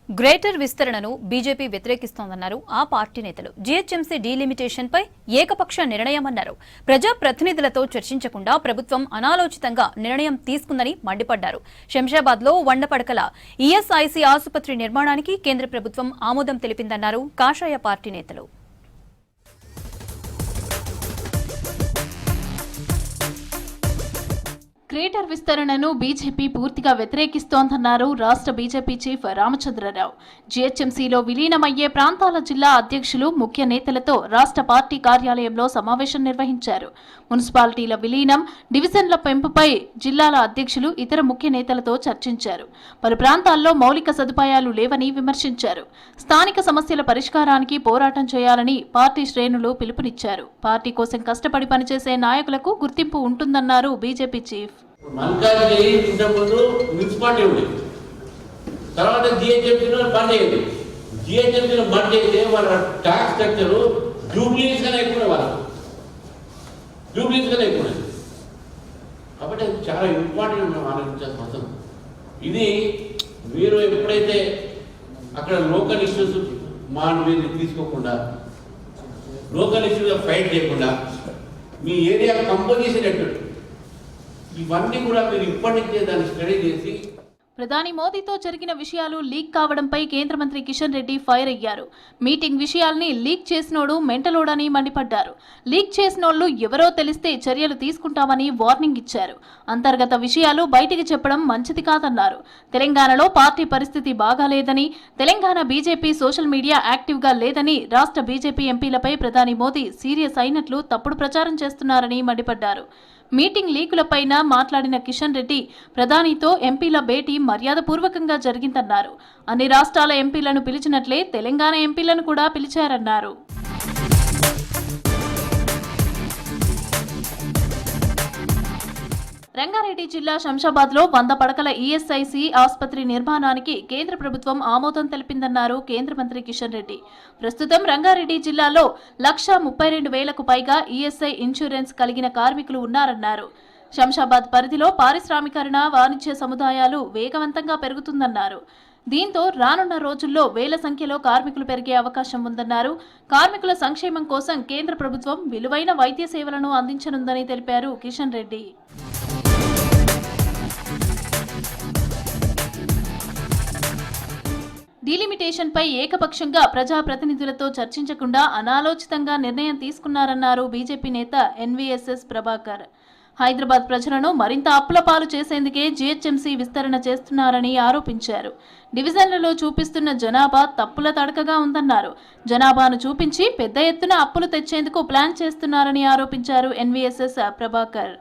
Greater విస్తరణను BJP వ్యతిరేకిస్తోందన్నారు ఆ party నేతలు. జీహెచ్ఎంసీ డీలిమిటేషన్ పై ఏకపక్ష నిర్ణయమన్నారు. ప్రజా ప్రతినిధులతో చర్చించకుండా ప్రభుత్వం అనాలోచితంగా నిర్ణయం తీసుకుందని మండిపడ్డారు. శంషాబాద్ లో 100 పడకల ఈఎస్ఐసి ఆసుపత్రి నిర్మాణానికి కేంద్ర ప్రభుత్వం ఆమోదం తెలిపిందన్నారు కాషాయ పార్టీ నేతలు. గ్రేటర్ విస్తరణను బీజేపీ పూర్తిగా వ్యతిరేకిస్తోందన్నారు రాష్ట్ర బీజేపీ చీఫ్ రామచంద్రరావు. జీహెచ్ఎంసీలో విలీనమయ్యే ప్రాంతాల జిల్లా అధ్యక్షులు, ముఖ్య నేతలతో రాష్ట్ర పార్టీ కార్యాలయంలో సమావేశం నిర్వహించారు. మున్సిపాలిటీల విలీనం, డివిజన్ల పెంపుపై జిల్లాల అధ్యక్షులు, ఇతర ముఖ్య నేతలతో చర్చించారు. పలు ప్రాంతాల్లో మౌలిక సదుపాయాలు లేవని విమర్శించారు. స్థానిక సమస్యల పరిష్కారానికి పోరాటం చేయాలని పార్టీ శ్రేణులు పిలుపునిచ్చారు. పార్టీ కోసం కష్టపడి పనిచేసే నాయకులకు గుర్తింపు ఉంటుందన్నారు బీజేపీ చీఫ్. మల్కాజ్గిరి ఇంతకుముందు మున్సిపాలిటీ ఉండేది, తర్వాత జిహెచ్ఎంసీలో బంద్ అయ్యింది. జిహెచ్ఎంసీలో బంద్ అయితే వాళ్ళ ట్యాక్స్ స్ట్రక్చర్ జూబ్లీస్ కన్నా ఎక్కువ, వాళ్ళు జూబ్లీస్ కన్నా ఎక్కువ. కాబట్టి అది చాలా ఇంపార్టెంట్ మనం ఆలోచించాల్సిన అవసరం. ఇది మీరు ఎప్పుడైతే అక్కడ లోకల్ ఇష్యూస్ మీరు తీసుకోకుండా, లోకల్ ఇష్యూస్ ఫైట్ చేయకుండా, మీ ఏరియా కంపోజిషన్ ఎట్టు ఇవన్నీ కూడా మీరు ఇప్పటి నుంచే దాన్ని స్టడీ చేసి. ప్రధాని మోదీతో జరిగిన విషయాలు లీక్ కావడంపై కేంద్ర మంత్రి కిషన్ రెడ్డి ఫైర్ అయ్యారు. మీటింగ్ విషయాల్ని లీక్ చేసినోడు మెంటలోడని మండిపడ్డారు. లీక్ చేసినోళ్లు ఎవరో తెలిస్తే చర్యలు తీసుకుంటామని వార్నింగ్ ఇచ్చారు. అంతర్గత విషయాలు బయటికి చెప్పడం మంచిది కాదన్నారు. తెలంగాణలో పార్టీ పరిస్థితి బాగాలేదని, తెలంగాణ బీజేపీ సోషల్ మీడియా యాక్టివ్గా లేదని, రాష్ట్ర బీజేపీ ఎంపీలపై ప్రధాని మోదీ సీరియస్ అయినట్లు తప్పుడు ప్రచారం చేస్తున్నారని మండిపడ్డారు. మీటింగ్ లీకులపైన మాట్లాడిన కిషన్ రెడ్డి, ప్రధానితో ఎంపీల భేటీ మర్యాదపూర్వకంగా జరిగిందన్నారు. అన్ని రాష్ట్రాల ఎంపీలను పిలిచినట్లే తెలంగాణ ఎంపీలను కూడా పిలిచారన్నారు. రంగారెడ్డి జిల్లా శంషాబాద్లో 100 పడకల ఈఎస్ఐసి ఆసుపత్రి నిర్మాణానికి కేంద్ర ప్రభుత్వం ఆమోదం తెలిపిందన్నారు కేంద్ర మంత్రి కిషన్ రెడ్డి. ప్రస్తుతం రంగారెడ్డి జిల్లాలో 1,32,000కు పైగా ఈఎస్ఐ ఇన్సూరెన్స్ కలిగిన కార్మికులు ఉన్నారన్నారు. శంషాబాద్ పరిధిలో పారిశ్రామికరణ, వాణిజ్య సముదాయాలు వేగవంతంగా పెరుగుతుందన్నారు. దీంతో రానున్న రోజుల్లో వేల సంఖ్యలో కార్మికులు పెరిగే అవకాశం ఉందన్నారు. కార్మికుల సంక్షేమం కోసం కేంద్ర ప్రభుత్వం విలువైన వైద్య సేవలను అందించనుందని తెలిపారు కిషన్ రెడ్డి. డీలిమిటేషన్ పై ఏకపక్షంగా ప్రజాప్రతినిధులతో చర్చించకుండా అనాలోచితంగా నిర్ణయం తీసుకున్నారన్నారు బీజేపీ నేత ఎన్వీఎస్ఎస్ ప్రభాకర్. హైదరాబాద్ ప్రజలను మరింత అప్పులపాలు చేసేందుకే జీహెచ్ఎంసీ విస్తరణ చేస్తున్నారని ఆరోపించారు. డివిజన్లలో చూపిస్తున్న జనాభా తప్పుల తడకగా ఉందన్నారు. జనాభాను చూపించి పెద్ద ఎత్తున అప్పులు తెచ్చేందుకు ప్లాన్ చేస్తున్నారని ఆరోపించారు ఎన్వీఎస్ఎస్ ప్రభాకర్.